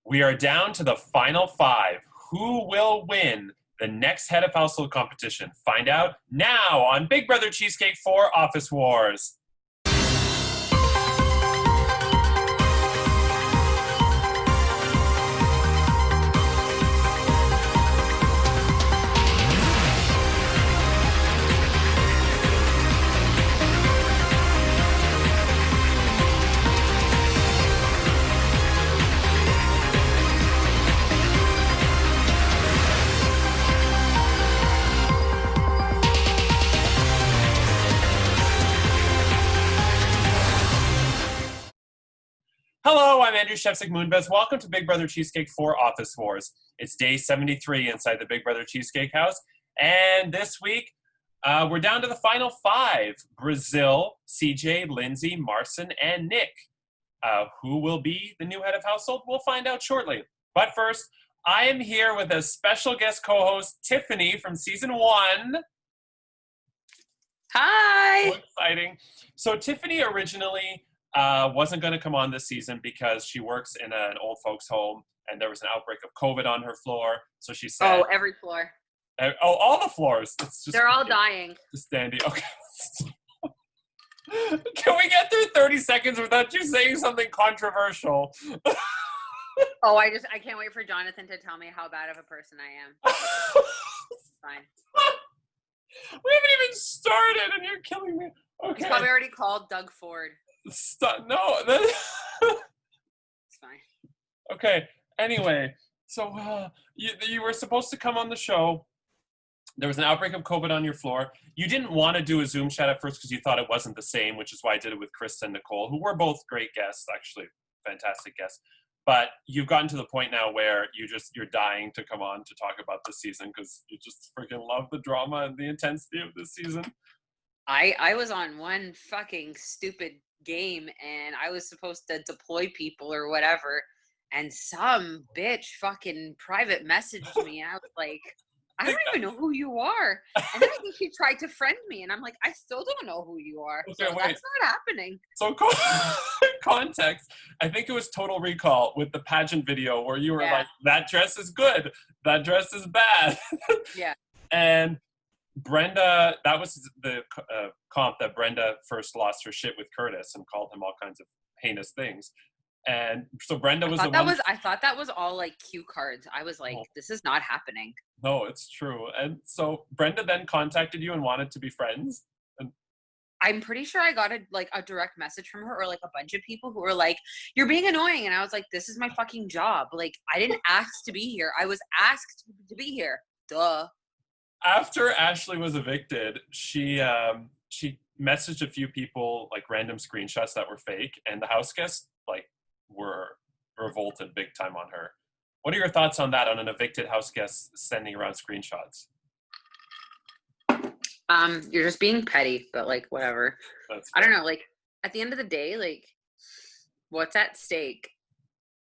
We are down to the final five. Who will win the next head of household competition? Find out now on Big Brother Cheesecake 4 Office Wars. Hello, I'm Andrew Shevsik Moonves. Welcome to Big Brother Cheesecake 4 Office Wars. It's day 73 inside the Big Brother Cheesecake house. And this week, we're down to the final five. Brazil, CJ, Lindsay, Marcin, and Nick. Who will be the new head of household? We'll find out shortly. But first, I am here with a special guest co-host, Tiffany from season 1. Hi! So exciting. So Tiffany originally wasn't going to come on this season because she works in an old folks home and there was an outbreak of COVID on her floor. So she said... Oh, every floor. All the floors. It's just, they're all dying. Just dandy. Okay. Can we get through 30 seconds without you saying something controversial? Oh, I can't wait for Jonathan to tell me how bad of a person I am. It's fine. We haven't even started and you're killing me. Okay. He's probably already called Doug Ford. Stop. No. It's fine. Okay. Anyway, so you were supposed to come on the show. There was an outbreak of COVID on your floor. You didn't want to do a Zoom chat at first because you thought it wasn't the same, which is why I did it with Krista and Nicole, who were both great guests, actually, fantastic guests. But you've gotten to the point now where you're dying to come on to talk about this season because you just freaking love the drama and the intensity of this season. I was on one fucking stupid game and I was supposed to deploy people or whatever, and some bitch fucking private messaged me and I was like, I don't even know who you are. And then I think she tried to friend me and I'm like, I still don't know who you are. Okay, so that's not happening. So context, I think it was Total Recall with the pageant video where you were like, that dress is good, that dress is bad. Yeah. And Brenda, that was the comp that Brenda first lost her shit with Curtis and called him all kinds of heinous things. And so Brenda was the one. I thought that was all like cue cards. I was like, this is not happening. No, it's true. And so Brenda then contacted you and wanted to be friends. And I'm pretty sure I got a direct message from her or like a bunch of people who were like, you're being annoying. And I was like, this is my fucking job. Like, I didn't ask to be here. I was asked to be here. Duh. After Ashley was evicted, she messaged a few people, like random screenshots that were fake, and the house guests were revolted big time on her. What are your thoughts on that, on an evicted house guest sending around screenshots? You're just being petty, but like whatever. I don't know, like at the end of the day, like what's at stake?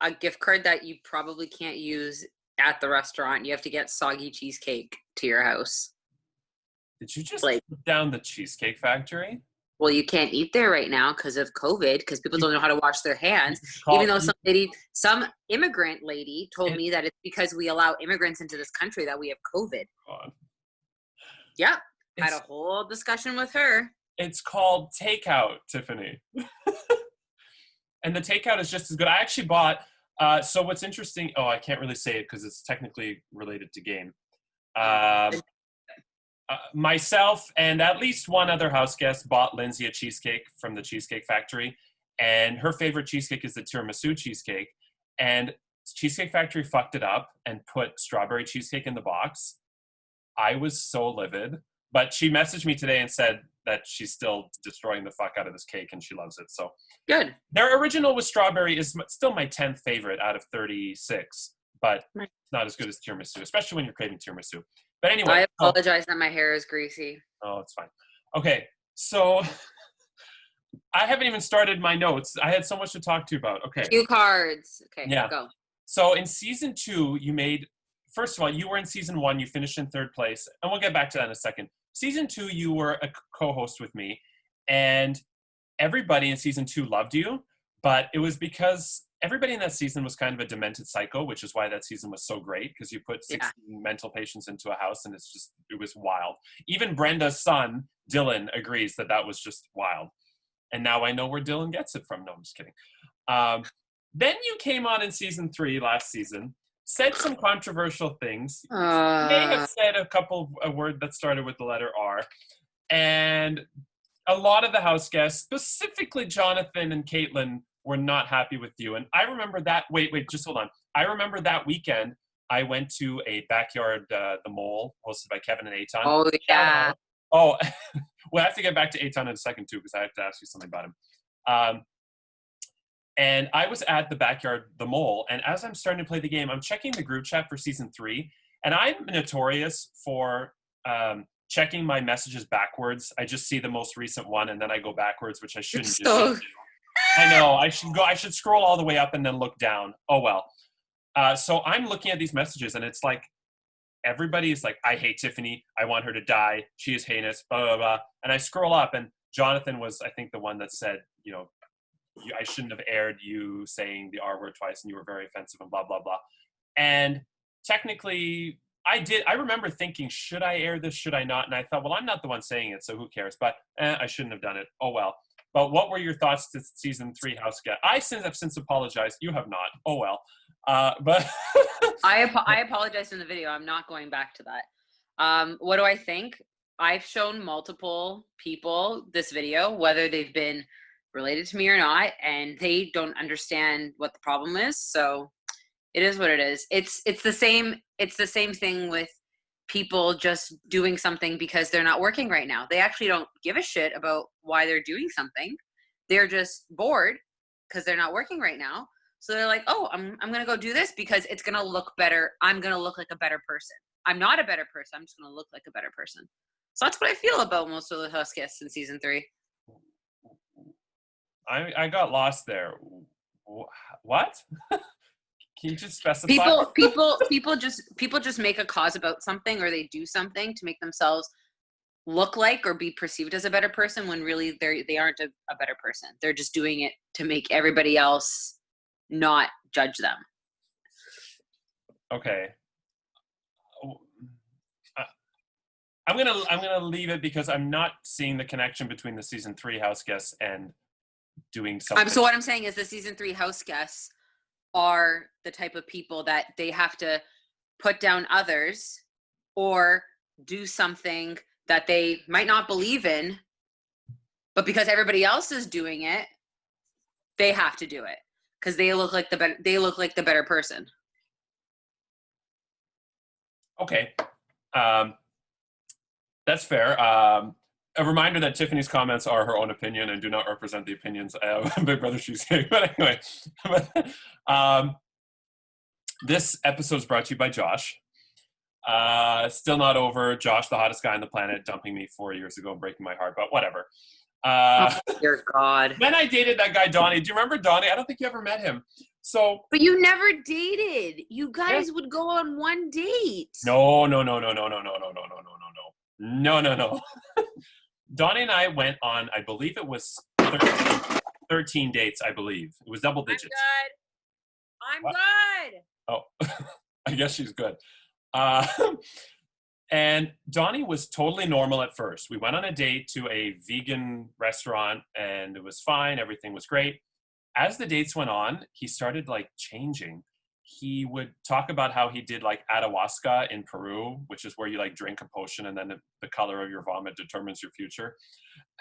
A gift card that you probably can't use at the restaurant. You have to get soggy cheesecake to your house. Did you just put down the Cheesecake Factory? Well, you can't eat there right now because of COVID, because people don't know how to wash their hands. Even though some immigrant lady told me that it's because we allow immigrants into this country that we have COVID. God. Yep. Had a whole discussion with her. It's called takeout, Tiffany. And the takeout is just as good. I actually bought, so what's interesting, I can't really say it because it's technically related to game. Myself and at least one other house guest bought Lindsay a cheesecake from the Cheesecake Factory, and her favorite cheesecake is the tiramisu cheesecake, and Cheesecake Factory fucked it up and put strawberry cheesecake in the box. I was so livid, but she messaged me today and said that she's still destroying the fuck out of this cake and she loves it. So good. Their original with strawberry is still my 10th favorite out of 36, but it's not as good as tiramisu, especially when you're craving tiramisu. But anyway. I apologize that my hair is greasy. Oh, it's fine. Okay, so I haven't even started my notes. I had so much to talk to you about. Okay. Cue cards. Okay, yeah. Go. So in season 2, first of all, you were in season 1, you finished in 3rd place, and we'll get back to that in a second. Season 2, you were a co-host with me, and everybody in season 2 loved you, but it was because everybody in that season was kind of a demented psycho, which is why that season was so great, because you put Yeah. 16 mental patients into a house and it was wild. Even Brenda's son, Dylan, agrees that was just wild. And now I know where Dylan gets it from. No, I'm just kidding. Then you came on in season 3 last season, said some controversial things. You may have said a word that started with the letter R. And a lot of the house guests, specifically Jonathan and Caitlin, were not happy with you. And I remember that, wait, just hold on. I remember that weekend, I went to a Backyard, The Mole, hosted by Kevin and Eitan. Oh, yeah. Oh, we'll have to get back to Eitan in a second, too, because I have to ask you something about him. And I was at the Backyard, The Mole, and as I'm starting to play the game, I'm checking the group chat for season 3, and I'm notorious for checking my messages backwards. I just see the most recent one, and then I go backwards, which I shouldn't do. I know, I should scroll all the way up and then look down. Oh, well. So I'm looking at these messages, and it's like, everybody's like, I hate Tiffany. I want her to die. She is heinous, blah, blah, blah. And I scroll up, and Jonathan was, I think, the one that said, I shouldn't have aired you saying the R word twice, and you were very offensive, and blah, blah, blah. And technically, I remember thinking, should I air this? Should I not? And I thought, well, I'm not the one saying it, so who cares? But I shouldn't have done it. Oh, well. But what were your thoughts to season 3 house guest? I have since apologized. You have not. Oh, well. But I apologize in the video. I'm not going back to that. What do I think? I've shown multiple people this video, whether they've been related to me or not, and they don't understand what the problem is. So it is what it is. It's the same thing with people just doing something because they're not working right now. They actually don't give a shit about why they're doing something. They're just bored because they're not working right now. So they're like, oh, I'm going to go do this because it's going to look better. I'm going to look like a better person. I'm not a better person. I'm just going to look like a better person. So that's what I feel about most of the house guests in season 3. I got lost there. What? Can you just specify? People just make a cause about something, or they do something to make themselves look like or be perceived as a better person when really they aren't a better person. They're just doing it to make everybody else not judge them. Okay. I'm gonna leave it because I'm not seeing the connection between the season 3 house guests and doing something. So what I'm saying is the season 3 house guests are the type of people that they have to put down others or do something that they might not believe in, but because everybody else is doing it, they have to do it because they look like the better person. Okay. That's fair. A reminder that Tiffany's comments are her own opinion and do not represent the opinions of Big Brother Cheesecake. But anyway, this episode is brought to you by Josh. Still not over Josh, the hottest guy on the planet, dumping me 4 years ago, breaking my heart, but whatever. Oh, dear God. Then I dated that guy, Donnie. Do you remember Donnie? I don't think you ever met him. So, but you never dated. You guys would go on one date. No. Donnie and I went on, I believe it was 13 dates, I believe. It was double digits. I'm good. Oh, I guess she's good. And Donnie was totally normal at first. We went on a date to a vegan restaurant and it was fine. Everything was great. As the dates went on, he started like changing. He would talk about how he did like ayahuasca in Peru, which is where you like drink a potion and then the color of your vomit determines your future.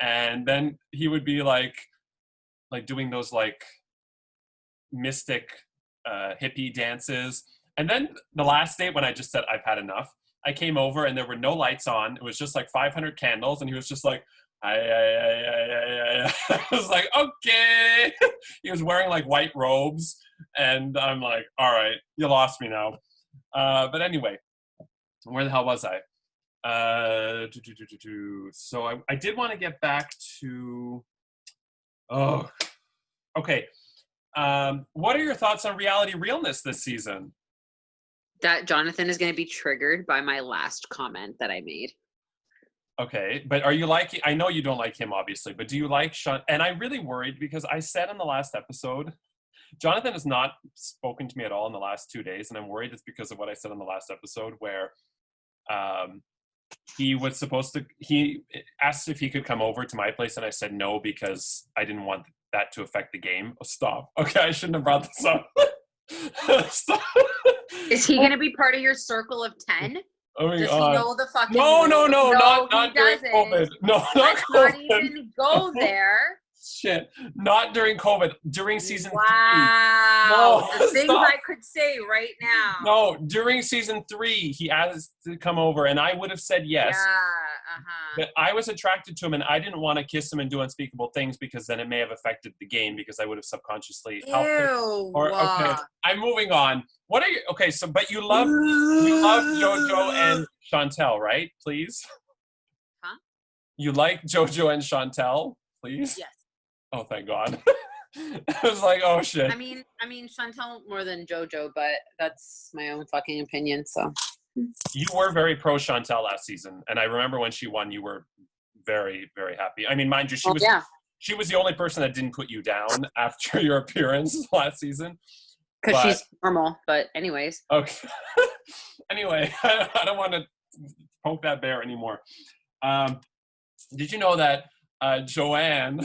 And then he would be like doing those like mystic hippie dances. And then the last date when I just said, I've had enough, I came over and there were no lights on. It was just like 500 candles. And he was just like, I was like, okay. He was wearing like white robes. And I'm like, all right, you lost me now. But anyway, where the hell was I? So I did want to get back to, okay. What are your thoughts on reality realness this season? That Jonathan is going to be triggered by my last comment that I made. Okay, but are you liking, I know you don't like him, obviously, but do you like Sean? And I really worried because I said in the last episode Jonathan has not spoken to me at all in the last 2 days, and I'm worried it's because of what I said on the last episode, where he asked if he could come over to my place, and I said no because I didn't want that to affect the game. Oh, stop. Okay, I shouldn't have brought this up. Stop. Is he going to be part of your circle of 10? Oh my Does God. he know the fucking No, rules? not during doesn't. COVID. No, not Let's COVID. not even go there. Shit, not during COVID. During season 3. Wow. No, The things stop. I could say right now. No, during season 3, he asked to come over, and I would have said yes. Yeah, But I was attracted to him, and I didn't want to kiss him and do unspeakable things because then it may have affected the game because I would have subconsciously helped him. Ew. Okay, I'm moving on. What are you? Okay, so but you love JoJo and Chantel, right? Please. Huh? You like JoJo and Chantel, please? Yes. Oh, thank God. I was like, oh shit. I mean, Chantel more than JoJo, but that's my own fucking opinion. So You were very pro Chantel last season, and I remember when she won, you were very, very happy. I mean, mind you, she was the only person that didn't put you down after your appearance last season. Because she's normal. But anyways. Okay. Anyway, I don't want to poke that bear anymore. Did you know that Joanne?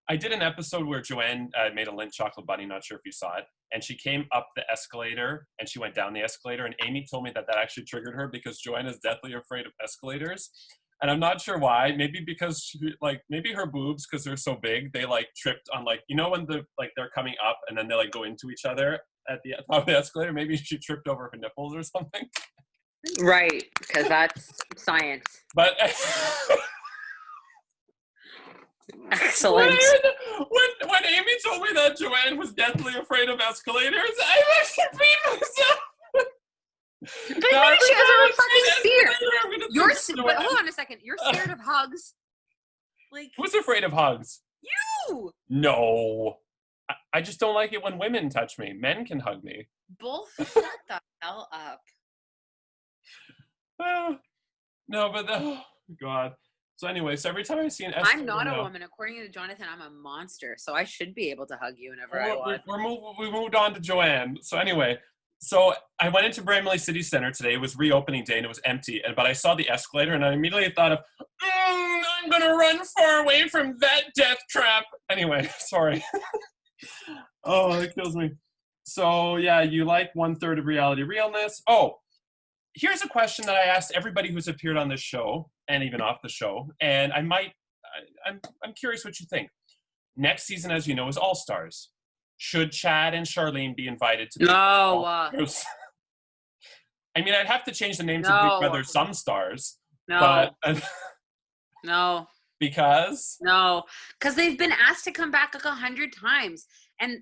I did an episode where Joanne made a Lindt chocolate bunny. Not sure if you saw it. And she came up the escalator and she went down the escalator. And Amy told me that actually triggered her because Joanne is deathly afraid of escalators. And I'm not sure why. Maybe because maybe her boobs, because they're so big, they like tripped on when they're coming up and then they like go into each other at the top of the escalator. Maybe she tripped over her nipples or something. Right, because that's science. But excellent. When Amy told me that Joanne was deathly afraid of escalators, I actually beat myself. But maybe she has a fucking fear. But hold on a second. You're scared of hugs. Like, who's afraid of hugs? You. No. I just don't like it when women touch me. Men can hug me. Both shut the hell up. No, but oh God. So anyway, every time I see an I'm not a woman. According to Jonathan, I'm a monster. So I should be able to hug you whenever I want. We moved on to Joanne. So anyway, I went into Bramley City Center today. It was reopening day and it was empty. But I saw the escalator and I immediately thought of, I'm going to run far away from that death trap. Anyway, sorry. Oh, it kills me. So yeah, you like 1/3 of reality realness. Oh, here's a question that I asked everybody who's appeared on this show and even off the show. And I'm curious what you think. Next season, as you know, is All Stars. Should Chad and Charlene be invited to be All Stars? I mean, I'd have to change the name to Big Brother Some Stars. No. But, no. Because? No. Because they've been asked to come back 100 times. And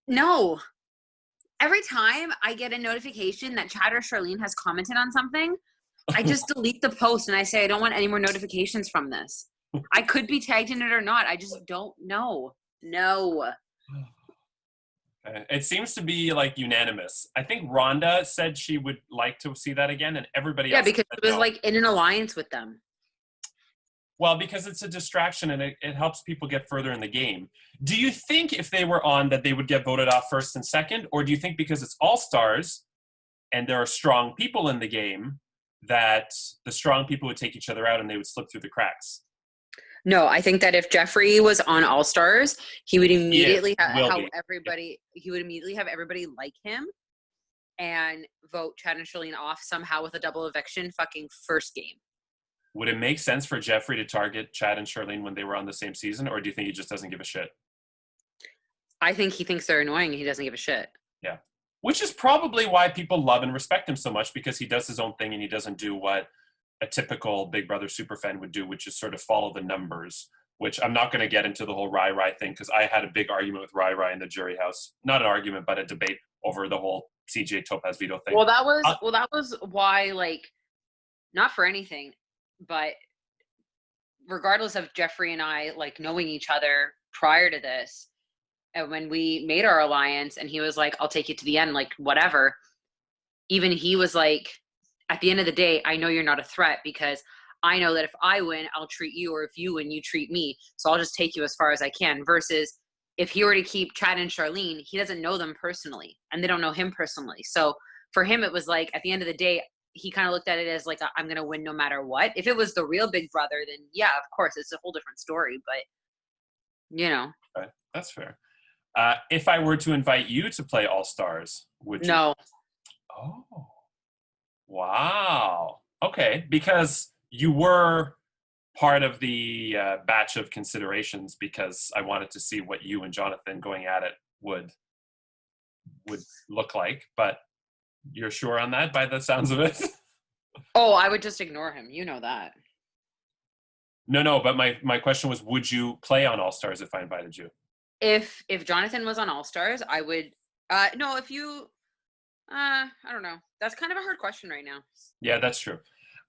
no. Every time I get a notification that Chad or Charlene has commented on something, I just delete the post and I say, I don't want any more notifications from this. I could be tagged in it or not. I just don't know. No. It seems to be unanimous. I think Rhonda said she would like to see that again, and everybody else. Yeah, because it was in an alliance with them. Well, because it's a distraction and it helps people get further in the game. Do you think if they were on that they would get voted off first and second? Or do you think because it's All Stars and there are strong people in the game that the strong people would take each other out and they would slip through the cracks? No, I think that if Jeffrey was on All Stars, he would immediately have everybody like him and vote Chad and Charlene off somehow with a double eviction fucking first game. Would it make sense for Jeffrey to target Chad and Charlene when they were on the same season, or do you think he just doesn't give a shit? I think he thinks they're annoying and he doesn't give a shit. Yeah. Which is probably why people love and respect him so much, because he does his own thing and he doesn't do what a typical Big Brother superfan would do, which is sort of follow the numbers, which I'm not going to get into the whole Rai thing because I had a big argument with Rai in the jury house. Not an argument, but a debate over the whole CJ Topaz veto thing. Well, that was why, not for anything, but regardless of Jeffrey and I knowing each other prior to this, and when we made our alliance and he was like, I'll take you to the end, whatever, even he was like, at the end of the day, I know you're not a threat because I know that if I win, I'll treat you, or if you win, you treat me. So I'll just take you as far as I can, versus if he were to keep Chad and Charlene, he doesn't know them personally, and they don't know him personally. So for him, it was like, at the end of the day, he kind of looked at it as like, I'm going to win no matter what. If it was the real Big Brother, then yeah, of course, it's a whole different story. But, you know. Right. That's fair. If I were to invite you to play All Stars, would you? No. Oh, wow. Okay, because you were part of the batch of considerations because I wanted to see what you and Jonathan going at it would look like. But you're sure on that by the sounds of it? Oh, I would just ignore him. You know that. No, but my question was, would you play on All Stars if I invited you? If Jonathan was on All Stars, I would. No, if you, I don't know. That's kind of a hard question right now. Yeah, that's true.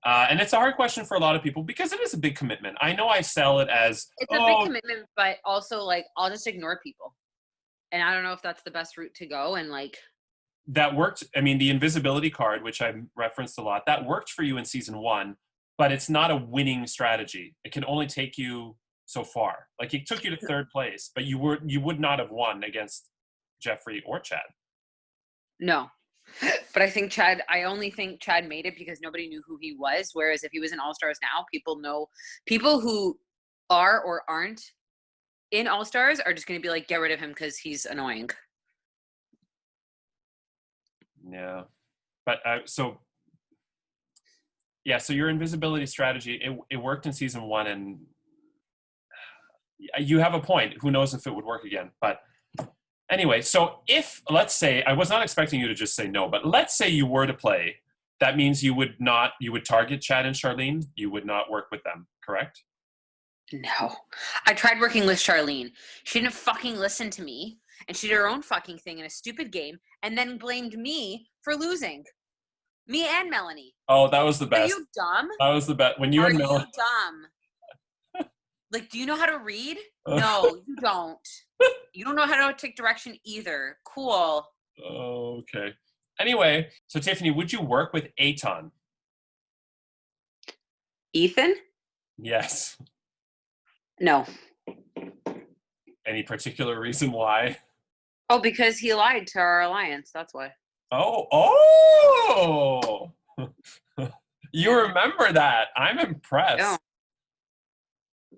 And it's a hard question for a lot of people because it is a big commitment. I know I sell it as it's a big commitment, but also like I'll just ignore people, and I don't know if that's the best route to go. And like that worked. I mean, the invisibility card, which I referenced a lot, that worked for you in season 1, but it's not a winning strategy. It can only take you so far. Like it took you to 3rd place, but you would not have won against Jeffrey or Chad. No. But I only think Chad made it because nobody knew who he was. Whereas if he was in All Stars now, people who are or aren't in All Stars are just going to be like, get rid of him because he's annoying. Yeah. But so your invisibility strategy, it worked in season 1, and you have a point. Who knows if it would work again, but anyway, so if, let's say, I was not expecting you to just say no, but let's say you were to play, that means you would target Chad and Charlene. You would not work with them, correct? No. I tried working with Charlene. She didn't fucking listen to me, and she did her own fucking thing in a stupid game, and then blamed me for losing. Me and Melanie. Oh, that was the best. Are you dumb? That was the best. When you and Melanie. Are you dumb? Like, do you know how to read? No, you don't. You don't know how to take direction either. Cool. Okay. Anyway, so Tiffany, would you work with Aton? Ethan? Yes. No. Any particular reason why? Oh, because he lied to our alliance. That's why. Oh! You remember that. I'm impressed. No.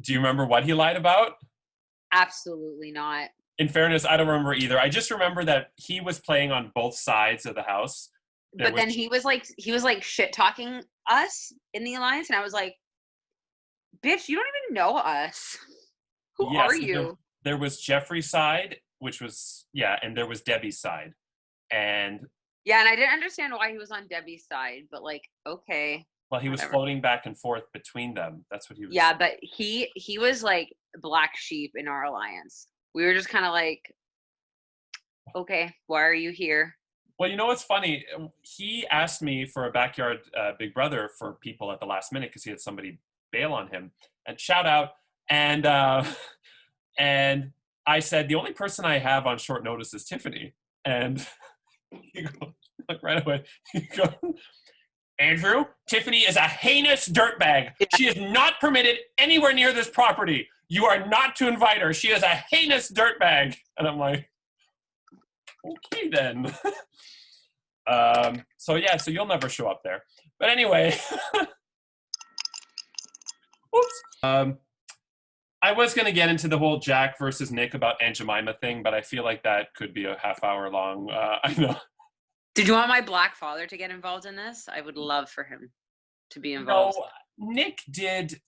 Do you remember what he lied about? Absolutely not. In fairness, I don't remember either. I just remember that he was playing on both sides of the house. But then he was like shit talking us in the alliance, and I was like, bitch, you don't even know us. Who are you? There was Jeffrey's side, which was, and there was Debbie's side. And I didn't understand why he was on Debbie's side, but like, okay. Well, he was floating back and forth between them. That's what he was. Yeah, but he was like black sheep in our alliance. We were just kind of like, okay, why are you here? Well, you know what's funny? He asked me for a backyard Big Brother for people at the last minute because he had somebody bail on him. And shout out. And I said, the only person I have on short notice is Tiffany. And he goes, like right away, he goes, Andrew, Tiffany is a heinous dirtbag. She is not permitted anywhere near this property. You are not to invite her. She is a heinous dirtbag. And I'm like, okay then. So you'll never show up there. But anyway, oops. I was going to get into the whole Jack versus Nick about Aunt Jemima thing, but I feel like that could be a half hour long. I know. Did you want my black father to get involved in this? I would love for him to be involved. No, Nick did.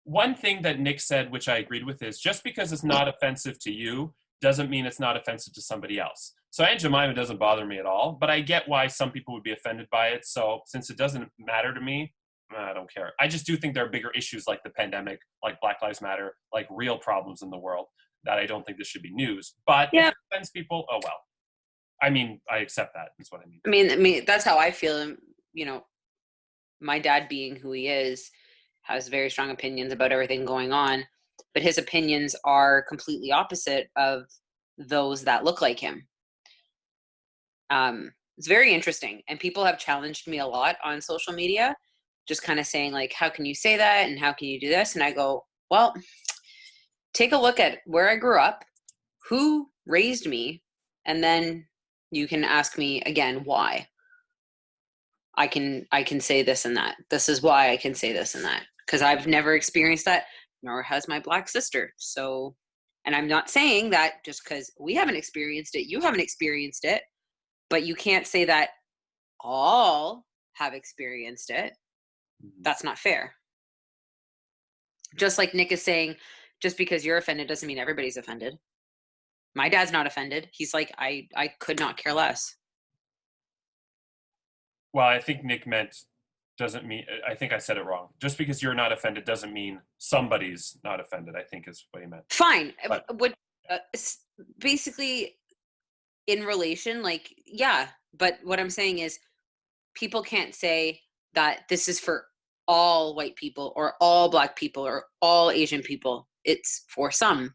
One thing that Nick said, which I agreed with, is just because it's not offensive to you doesn't mean it's not offensive to somebody else. So Aunt Jemima doesn't bother me at all, but I get why some people would be offended by it. So since it doesn't matter to me, I don't care. I just do think there are bigger issues like the pandemic, like Black Lives Matter, like real problems in the world that I don't think this should be news. But if it offends people, oh well. I mean, I accept that. Is what I mean. I mean, that's how I feel. You know, my dad being who he is, has very strong opinions about everything going on, but his opinions are completely opposite of those that look like him. It's very interesting, and people have challenged me a lot on social media, just kind of saying like, how can you say that, and how can you do this? And I go, well, take a look at where I grew up, who raised me, and then you can ask me again why. I can say this and that. This is why I can say this and that, because I've never experienced that, nor has my Black sister. So, and I'm not saying that just because we haven't experienced it, you haven't experienced it, but you can't say that all have experienced it. That's not fair. Just like Nick is saying, just because you're offended doesn't mean everybody's offended. My dad's not offended. He's like, I could not care less. Well, I think Nick meant doesn't mean, I think I said it wrong. Just because you're not offended doesn't mean somebody's not offended, I think is what he meant. Fine. But, What basically in relation, like, yeah, but what I'm saying is people can't say that this is for all white people or all Black people or all Asian people. It's for some,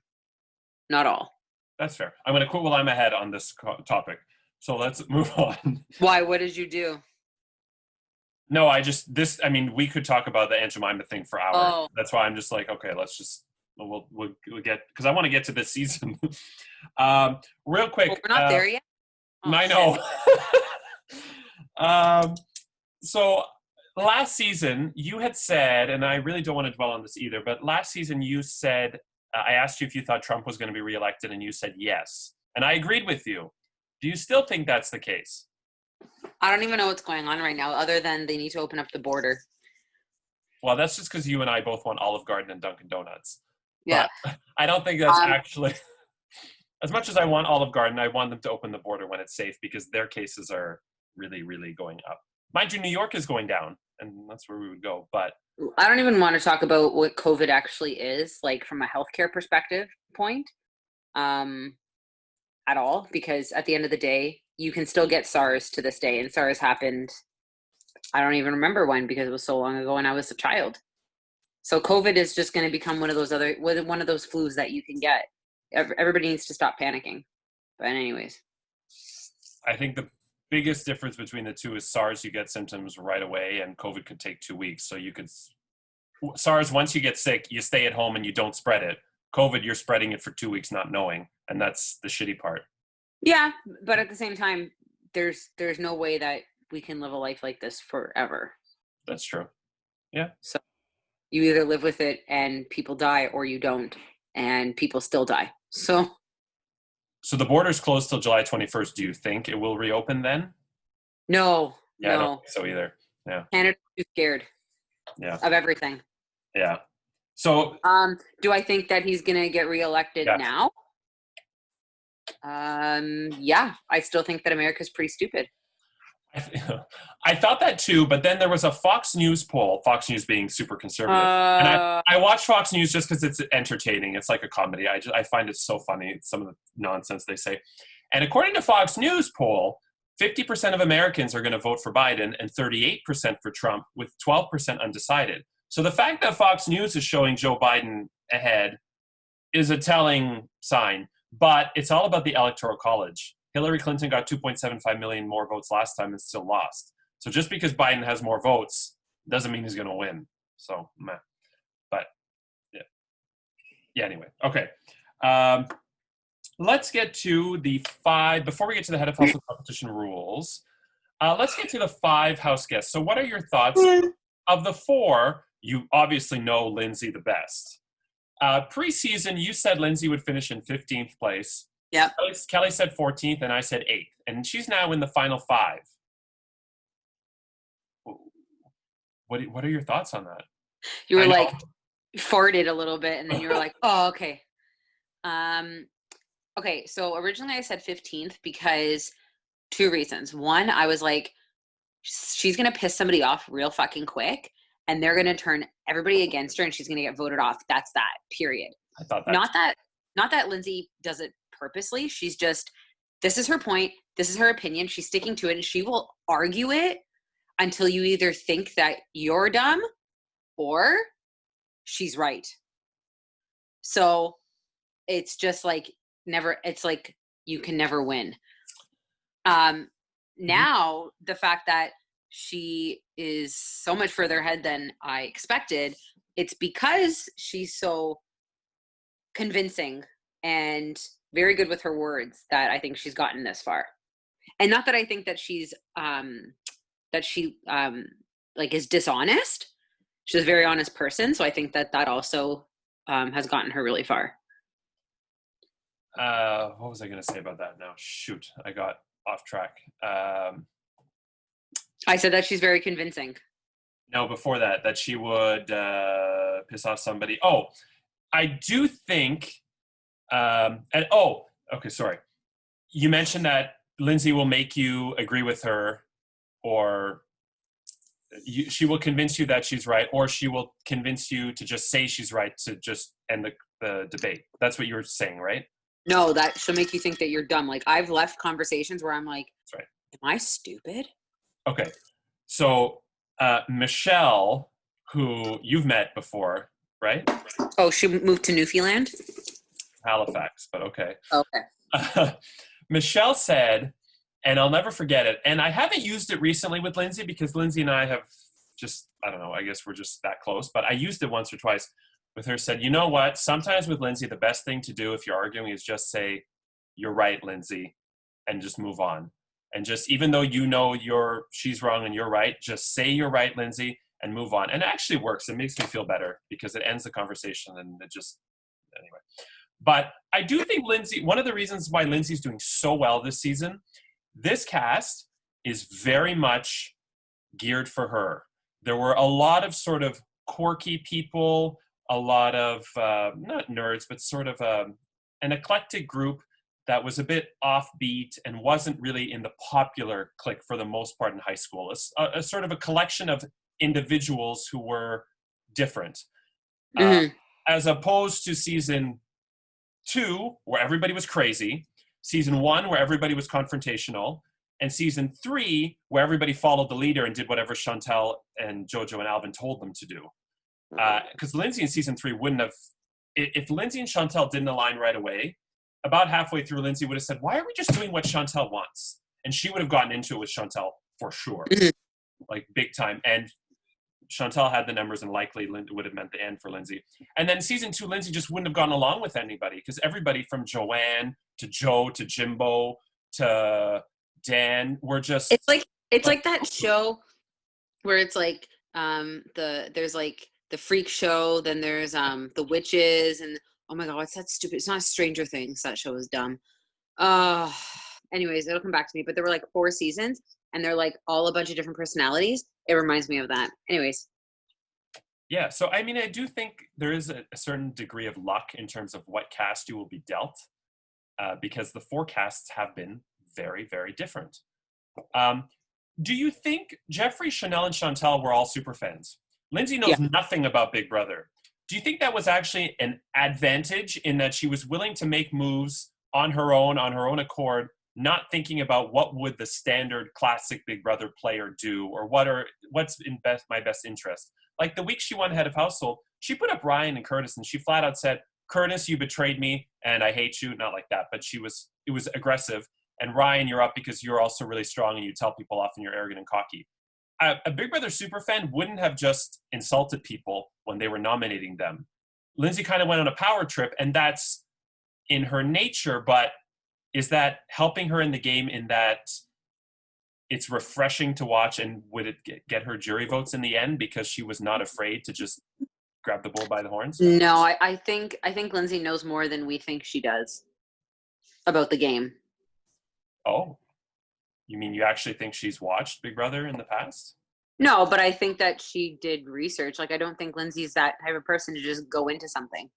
not all. that's fair. I'm going to quit while I'm ahead on this topic. So let's move on. Why? What did you do? No, I mean, we could talk about the Aunt Jemima thing for hours. Oh. That's why I'm just like, okay, let's just, we'll get, because I want to get to this season. Real quick. Well, we're not there yet. Oh, I know. So last season you had said, and I really don't want to dwell on this either, but last season you said, I asked you if you thought Trump was going to be reelected, and you said yes. And I agreed with you. Do you still think that's the case? I don't even know what's going on right now, other than they need to open up the border. Well, that's just because you and I both want Olive Garden and Dunkin' Donuts. Yeah. But I don't think that's actually, as much as I want Olive Garden, I want them to open the border when it's safe, because their cases are really, really going up. Mind you, New York is going down, and that's where we would go. But I don't even want to talk about what COVID actually is, like from a healthcare perspective point, at all, because at the end of the day, you can still get SARS to this day, and SARS happened, I don't even remember when, because it was so long ago when I was a child. So COVID is just going to become one of those flus that you can get. Everybody needs to stop panicking. But anyways, I think the biggest difference between the two is SARS, you get symptoms right away, and COVID could take 2 weeks. So SARS, once you get sick, you stay at home and you don't spread it. COVID, you're spreading it for 2 weeks not knowing, and that's the shitty part. Yeah, but at the same time, there's no way that we can live a life like this forever. That's true. Yeah. So you either live with it and people die, or you don't, and people still die. So the border's closed till July 21st. Do you think it will reopen then? No. Yeah, no. I don't think so either. Yeah. Canada's too scared. Yeah. Of everything. Yeah. So do I think that he's gonna get reelected now? Yeah, I still think that America's pretty stupid. I thought that too, but then there was a Fox News poll, Fox News being super conservative. And I watch Fox News just because it's entertaining. It's like a comedy. I find it so funny, some of the nonsense they say. And according to Fox News poll, 50% of Americans are going to vote for Biden and 38% for Trump, with 12% undecided. So the fact that Fox News is showing Joe Biden ahead is a telling sign, but it's all about the Electoral College. Hillary Clinton got 2.75 million more votes last time and still lost. So just because Biden has more votes doesn't mean he's going to win. So, meh. But, yeah. Yeah, anyway. Okay. Let's get to the 5, before we get to the head of household competition rules, let's get to the 5 house guests. So what are your thoughts? Of the 4, you obviously know Lindsay the best. Preseason, you said Lindsay would finish in 15th place. Yeah. Kelly said 14th, and I said 8th. And she's now in the final 5. What are your thoughts on that? You were like, farted a little bit, and then you were like, oh, okay. Okay, so originally I said 15th because 2 reasons. One, I was like, she's going to piss somebody off real fucking quick, and they're going to turn everybody against her, and she's going to get voted off. That's that, period. I thought that. Not that Lindsay does it purposely. She's just, this is her point. This is her opinion. She's sticking to it, and she will argue it until you either think that you're dumb or she's right. So it's just like it's like you can never win. Now the fact that she is so much further ahead than I expected, it's because she's so convincing and very good with her words that I think she's gotten this far. And not that I think that she like is dishonest. She's a very honest person, so I think that that also has gotten her really far. What was I going to say about that now? Shoot, I got off track. I said that she's very convincing. No, before that she would piss off somebody. Oh, I do think, okay, sorry. You mentioned that Lindsay will make you agree with her, or she will convince you that she's right, or she will convince you to just say she's right to just end the debate. That's what you were saying, right? No, that she'll make you think that you're dumb. Like I've left conversations where I'm like, That's right. am I stupid? Okay. So Michelle, who you've met before, right? Oh, she moved to Newfoundland? Halifax, but okay. Okay. Michelle said, and I'll never forget it, and I haven't used it recently with Lindsay because Lindsay and I have just, I don't know, I guess we're just that close, but I used it once or twice with her, said, you know what, sometimes with Lindsay, the best thing to do if you're arguing is just say, you're right, Lindsay, and just move on. And just, even though you know she's wrong and you're right, just say you're right, Lindsay, and move on. And it actually works. It makes me feel better because it ends the conversation and it just, anyway. But I do think Lindsay, one of the reasons why Lindsay's doing so well this season, this cast is very much geared for her. There were a lot of sort of quirky people, a lot of, not nerds, but sort of an eclectic group that was a bit offbeat and wasn't really in the popular clique for the most part in high school. A sort of a collection of individuals who were different. Mm-hmm. As opposed to season 2, where everybody was crazy, season 1, where everybody was confrontational, and season 3, where everybody followed the leader and did whatever Chantel and Jojo and Alvin told them to do. Because Lindsay in season 3 wouldn't have, if Lindsay and Chantel didn't align right away, about halfway through, Lindsay would have said, why are we just doing what Chantel wants? And she would have gotten into it with Chantel for sure, like big time. And Chantel had the numbers and likely would have meant the end for Lindsay. And then season 2, Lindsay just wouldn't have gone along with anybody because everybody from Joanne to Joe to Jimbo to Dan were just... It's like that show where it's like there's like the freak show, then there's the witches, and oh my god, what's that stupid? It's not Stranger Things. That show is dumb. Anyways, it'll come back to me. But there were like 4 seasons, and they're like all a bunch of different personalities. It reminds me of that. Anyways. Yeah, so I mean, I do think there is a certain degree of luck in terms of what cast you will be dealt, because the 4 casts have been very, very different. Do you think Jeffrey, Chanel, and Chantel were all super fans? Lindsay knows nothing about Big Brother. Do you think that was actually an advantage in that she was willing to make moves on her own accord, not thinking about what would the standard classic Big Brother player do, or what's in my best interest? Like the week she won Head of Household, she put up Ryan and Curtis, and she flat out said, Curtis, you betrayed me, and I hate you. Not like that, but it was aggressive. And Ryan, you're up because you're also really strong and you tell people off and you're arrogant and cocky. A Big Brother superfan wouldn't have just insulted people when they were nominating them. Lindsay kind of went on a power trip, and that's in her nature, but is that helping her in the game in that it's refreshing to watch, and would it get her jury votes in the end because she was not afraid to just grab the bull by the horns? No, I think Lindsay knows more than we think she does about the game. Oh, you mean you actually think she's watched Big Brother in the past? No, but I think that she did research. Like, I don't think Lindsay's that type of person to just go into something.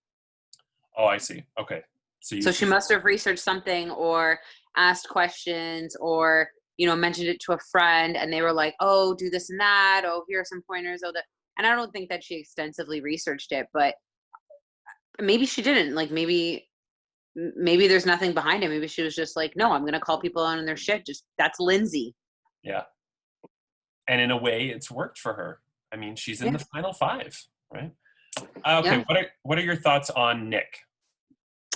Oh, I see. Okay. So she must have researched something or asked questions or, mentioned it to a friend and they were like, oh, do this and that. Oh, here are some pointers. Oh, that. And I don't think that she extensively researched it, but maybe she didn't. Like, maybe there's nothing behind it. Maybe she was just like, no, I'm going to call people on their shit. Just that's Lindsay. Yeah. And in a way, it's worked for her. I mean, she's in the final 5, right? Okay. Yeah. What are your thoughts on Nick?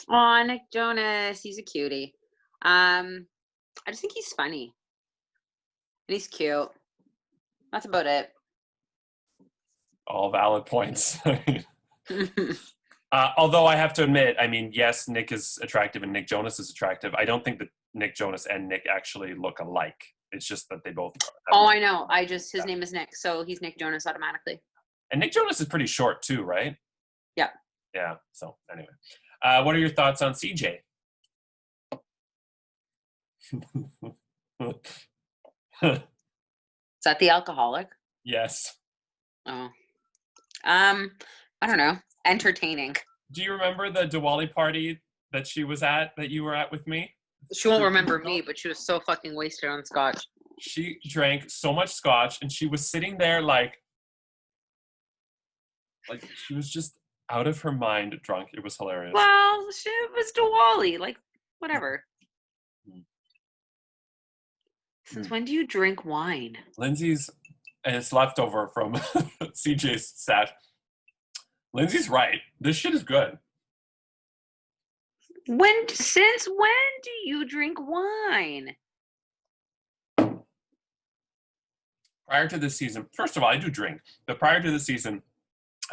Oh, Nick Jonas. He's a cutie. I just think he's funny. And he's cute. That's about it. All valid points. Although I have to admit, I mean, yes, Nick is attractive and Nick Jonas is attractive. I don't think that Nick Jonas and Nick actually look alike. It's just that they both have Oh, Nick. I know. His name is Nick, so he's Nick Jonas automatically. And Nick Jonas is pretty short too, right? Yeah. Yeah. So anyway, what are your thoughts on CJ? Is that the alcoholic? Yes. Oh. I don't know. Entertaining. Do you remember the Diwali party that she was at, that you were at with me? She won't remember me, but she was so fucking wasted on scotch. She drank so much scotch and she was sitting there like she was just out of her mind drunk. It was hilarious. Well, it was Diwali. Like, whatever. Since when do you drink wine? Lindsay's, and it's leftover from CJ's stash. Lindsay's right. This shit is good. Since when do you drink wine? Prior to this season, first of all, I do drink, but prior to this season,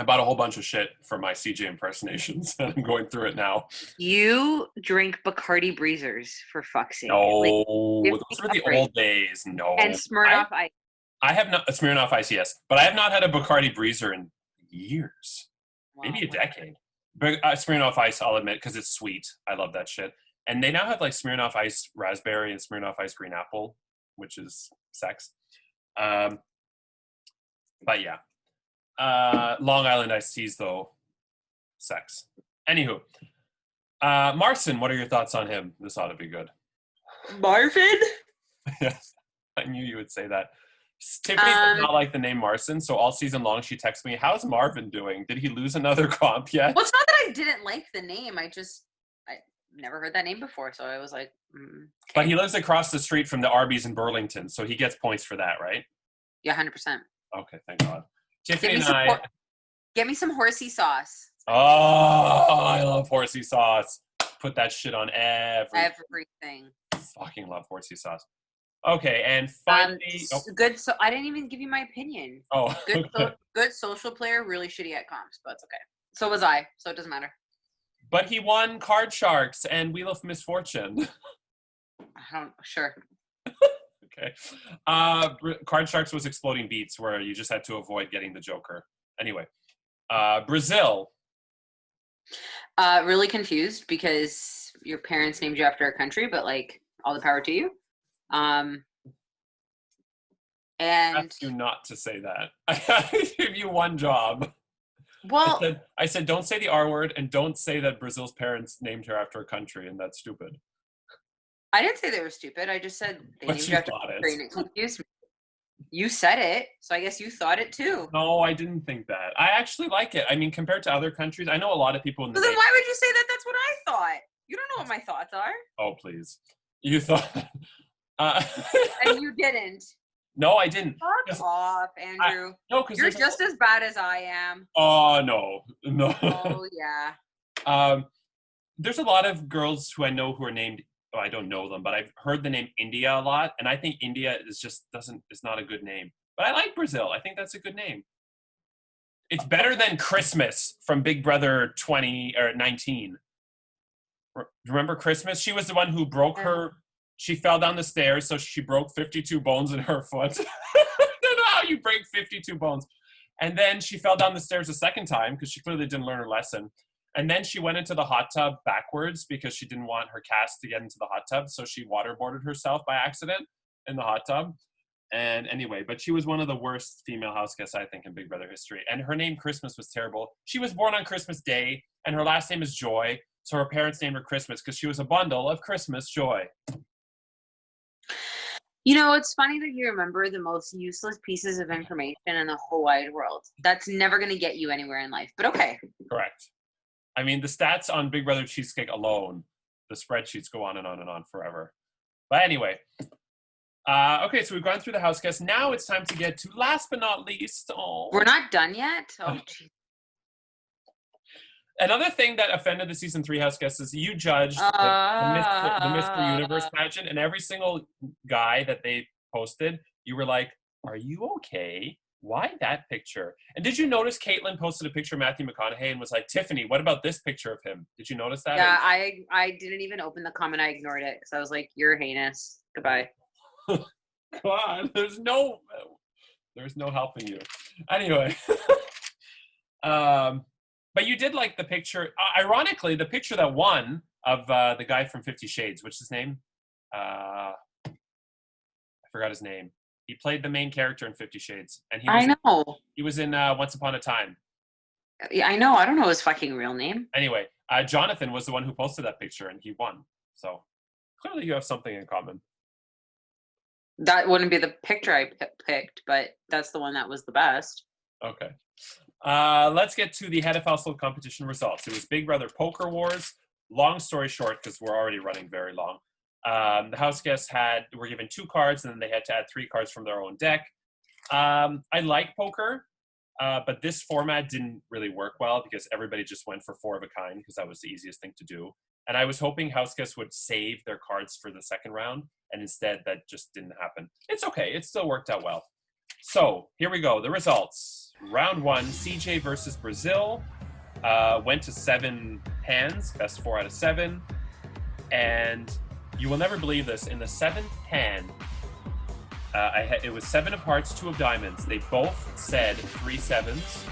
I bought a whole bunch of shit for my CJ impersonations, and I'm going through it now. You drink Bacardi Breezers, for fuck's sake. No, those were the old days. No. And Smirnoff Ice. I have not, Smirnoff Ice, yes, but I have not had a Bacardi Breezer in years. Wow, maybe a decade. But Smirnoff Ice, I'll admit, because it's sweet. I love that shit. And they now have like Smirnoff Ice Raspberry and Smirnoff Ice Green Apple, which is sex. But yeah. Long Island iced teas, though, sex. Anywho. Marcin, what are your thoughts on him? This ought to be good. Marvin? Yes, I knew you would say that. Tiffany does not like the name Marcin, so all season long she texts me, how's Marvin doing? Did he lose another comp yet? Well, it's not that I didn't like the name. I never heard that name before, so I was like, okay. But he lives across the street from the Arby's in Burlington, so he gets points for that, right? Yeah, 100%. Okay, thank God. Tiffany and I... Get me some horsey sauce. Oh, I love horsey sauce. Put that shit on everything. Fucking love horsey sauce. Okay, and finally... Good, so I didn't even give you my opinion. Oh, good social player, really shitty at comps, but it's okay. So was I, so it doesn't matter. But he won Card Sharks and Wheel of Misfortune. Sure. Okay. Card Sharks was Exploding Beats, where you just had to avoid getting the Joker. Anyway. Brazil. Really confused because your parents named you after a country, but like all the power to you. And I asked you not to say that. I gave you one job. Well, I said don't say the R word and don't say that Brazil's parents named her after a country, and that's stupid. I didn't say they were stupid. I just said they named you after a country, and it confused me. You said it, so I guess you thought it too. No, I didn't think that. I actually like it. I mean, compared to other countries, I know a lot of people in the. So then why would you say that? That's what I thought. You don't know what my thoughts are. Oh, please. You thought. And you didn't. No, I didn't. Fuck off, Andrew. No, because you're just as bad as I am. Oh, no. Oh, yeah. There's a lot of girls who I know who are named. Oh, I don't know them, but I've heard the name India a lot, and I think India is it's not a good name. But I like Brazil. I think that's a good name. It's better than Christmas from Big Brother 20 or 19. Remember Christmas? She was the one who broke her. She fell down the stairs, so she broke 52 bones in her foot. I don't know how you break 52 bones. And then she fell down the stairs a second time because she clearly didn't learn her lesson. And then she went into the hot tub backwards because she didn't want her cast to get into the hot tub. So she waterboarded herself by accident in the hot tub. And anyway, but she was one of the worst female house guests, I think, in Big Brother history. And her name, Christmas, was terrible. She was born on Christmas Day, and her last name is Joy. So her parents named her Christmas because she was a bundle of Christmas joy. You know, it's funny that you remember the most useless pieces of information in the whole wide world. That's never going to get you anywhere in life, but okay. Correct. I mean, the stats on Big Brother Cheesecake alone, the spreadsheets go on and on and on forever. But anyway, okay, so we've gone through the house guests. Now it's time to get to last but not least. Oh. We're not done yet? Oh, geez. Another thing that offended the season 3 house guests is you judged the Mr. Universe pageant, and every single guy that they posted, you were like, are you okay? Why that picture? And did you notice Caitlin posted a picture of Matthew McConaughey and was like, Tiffany, what about this picture of him? Did you notice that? Yeah, I didn't even open the comment. I ignored it because I was like, you're heinous. Goodbye. God, there's no helping you. Anyway. But you did like the picture. Ironically, the picture that won of the guy from 50 Shades, what's his name? I forgot his name. He played the main character in 50 Shades, and he was in Once Upon a Time. Yeah, I know. I don't know his fucking real name. Anyway, Jonathan was the one who posted that picture, and he won. So clearly, you have something in common. That wouldn't be the picture I picked, but that's the one that was the best. Okay. Let's get to the head of household competition results. It was Big Brother Poker Wars. Long story short, because we're already running very long. The house guests were given 2 cards, and then they had to add 3 cards from their own deck. I like poker, but this format didn't really work well because everybody just went for 4 of a kind because that was the easiest thing to do. And I was hoping house guests would save their cards for the second round, and instead that just didn't happen. It's okay. It still worked out well. So here we go. The results. Round 1, CJ versus Brazil. Went to 7 hands, best 4 out of 7. And you will never believe this. In the 7th hand, it was 7 of hearts, 2 of diamonds. They both said 3 sevens.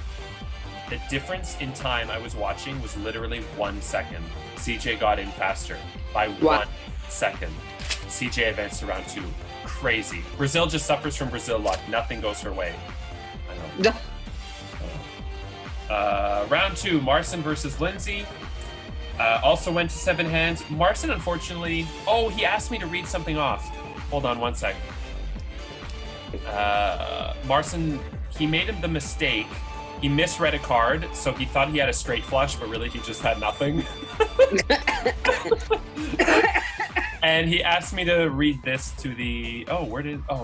The difference in time I was watching was literally 1 second. CJ got in faster by 1 second. CJ advanced to round 2. Crazy. Brazil just suffers from Brazil luck. Nothing goes her way. I know. Round 2, Marcin versus Lindsay. Also went to 7 hands. Marcin, unfortunately... Oh, he asked me to read something off. Hold on 1 second. Marcin, he made him the mistake. He misread a card, so he thought he had a straight flush, but really he just had nothing. And he asked me to read this to the... Oh,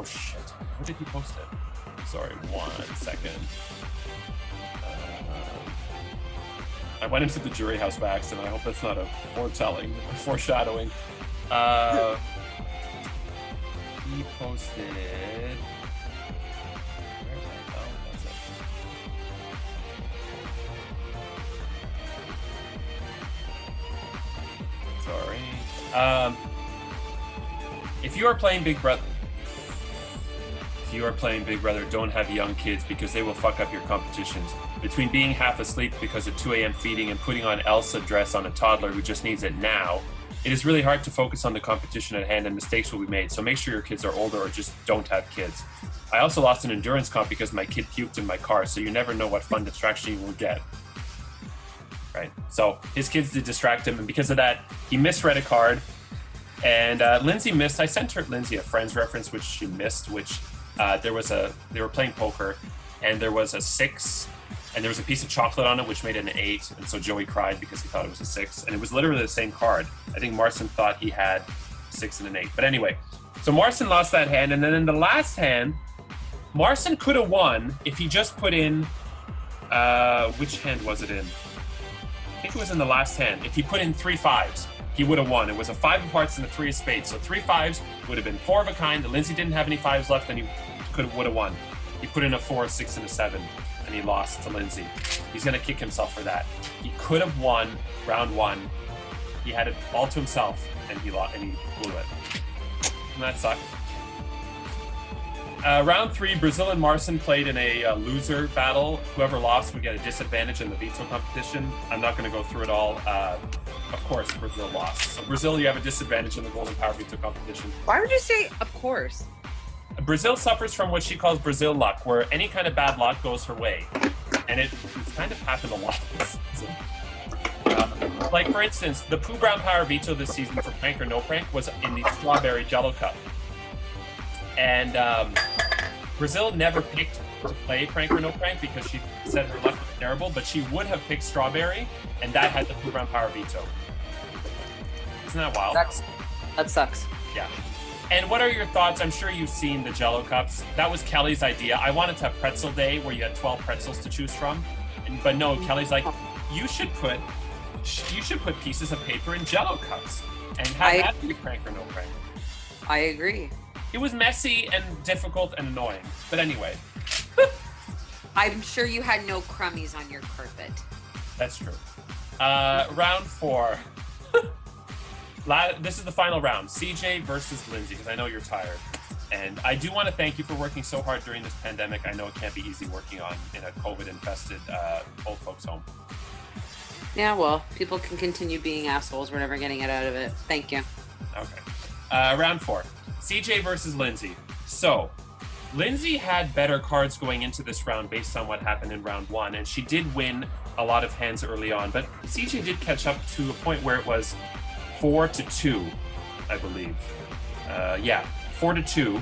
shit. Where did he post it? Sorry, 1 second. I went into the jury house by accident. I hope that's not a foreshadowing. He posted... Where the hell was it? Sorry. If you are playing Big Brother, don't have young kids because they will fuck up your competitions. Between being half asleep because of 2 a.m. feeding and putting on Elsa dress on a toddler who just needs it now, it is really hard to focus on the competition at hand and mistakes will be made, so make sure your kids are older or just don't have kids. I also lost an endurance comp because my kid puked in my car, so you never know what fun distraction you will get. Right? So his kids did distract him, and because of that, he misread a card. And Lindsay missed. I sent Lindsay a Friends reference, which she missed, which they were playing poker, and there was a 6, and there was a piece of chocolate on it, which made it an 8, and so Joey cried because he thought it was a 6, and it was literally the same card. I think Marcin thought he had 6 and an 8. But anyway, so Marcin lost that hand, and then in the last hand, Marcin could have won if he just put in, which hand was it in? I think it was in the last hand. If he put in 3 5s, he would have won. It was a 5 of hearts and a 3 of spades. So 3 5s would have been 4 of a kind. Lindsay didn't have any 5s left, and he would have won. He put in a 4, a 6, and a 7, and he lost to Lindsay. He's going to kick himself for that. He could have won round 1. He had it all to himself, and he lost, and he blew it. Doesn't that suck? Round 3, Brazil and Marcin played in a loser battle. Whoever lost would get a disadvantage in the veto competition. I'm not going to go through it all. Of course, Brazil lost. So Brazil, you have a disadvantage in the Golden Power Veto competition. Why would you say, of course? Brazil suffers from what she calls Brazil luck, where any kind of bad luck goes her way. And it's kind of happened a lot. Like, for instance, the Pooh Brown Power Veto this season for Prank or No Prank was in the Strawberry Jello Cup. And Brazil never picked to play Prank or No Prank because she said her luck was terrible, but she would have picked Strawberry, and that had the Pooh Brown Power Veto. Isn't that wild? That sucks. Yeah. And what are your thoughts? I'm sure you've seen the Jello Cups. That was Kelly's idea. I wanted to have Pretzel Day where you had 12 pretzels to choose from. But no, Kelly's like, you should put pieces of paper in Jello Cups and have that be Prank or No Prank. I agree. It was messy and difficult and annoying. But anyway. I'm sure you had no crummies on your carpet. That's true. Round 4. This is the final round. CJ versus Lindsay, because I know you're tired. And I do want to thank you for working so hard during this pandemic. I know it can't be easy working in a COVID-infested old folks' home. Yeah, well, people can continue being assholes. We're never getting it out of it. Thank you. Okay. Round 4. CJ versus Lindsay. So, Lindsay had better cards going into this round based on what happened in round 1, and she did win a lot of hands early on, but CJ did catch up to a point where it was 4-2, I believe. 4-2,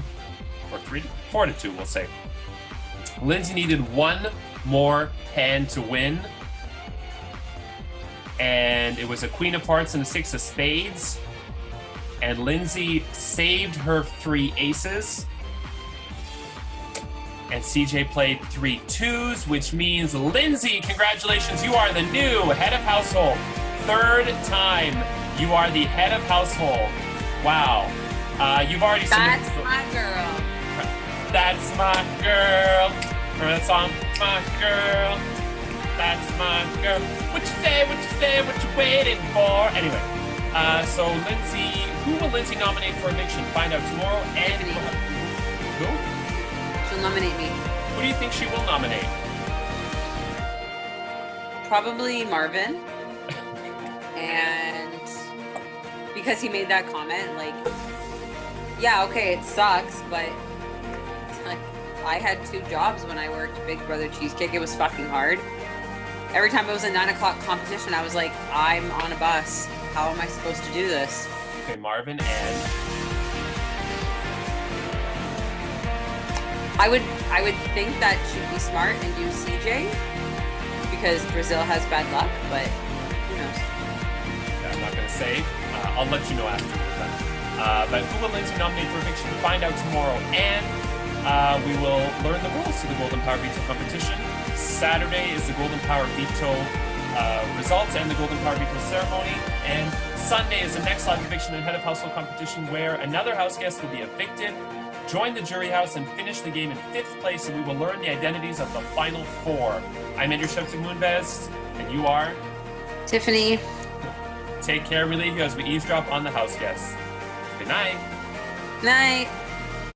or 4-2, we'll say. Lindsay needed one more hand to win, and it was a Queen of Hearts and a Six of Spades, and Lindsay saved her 3 aces, and CJ played 3 2s, which means, Lindsay, congratulations, you are the new head of household. 3rd time you are the head of household. Wow. You've already submitted. That's my girl. That's my girl. Remember that song? My girl. That's my girl. What you say, what you say, what you waiting for? Anyway, so Lindsay, who will Lindsay nominate for eviction? Find out tomorrow. And who? She'll nominate me. Who do you think she will nominate? Probably Marvin. And because he made that comment, like, yeah, okay, it sucks, but like, I had 2 jobs when I worked Big Brother Cheesecake. It was fucking hard. Every time it was a 9 o'clock competition, I was like, I'm on a bus. How am I supposed to do this? Okay, Marvin and... I would think that she'd be smart and do CJ because Brazil has bad luck, but who knows? Yeah, I'm not going to say. I'll let you know after we're done. But who will Lindsay nominate for eviction? Find out tomorrow. And we will learn the rules to the Golden Power Veto competition. Saturday is the Golden Power Veto results and the Golden Power Veto ceremony. And Sunday is the next live eviction and head of household competition where another house guest will be evicted, join the jury house, and finish the game in 5th place, and we will learn the identities of the final 4. I'm Andrew Chef Moonves, and you are? Tiffany. Take care. We leave you as we eavesdrop on the house guests. Good night. Night.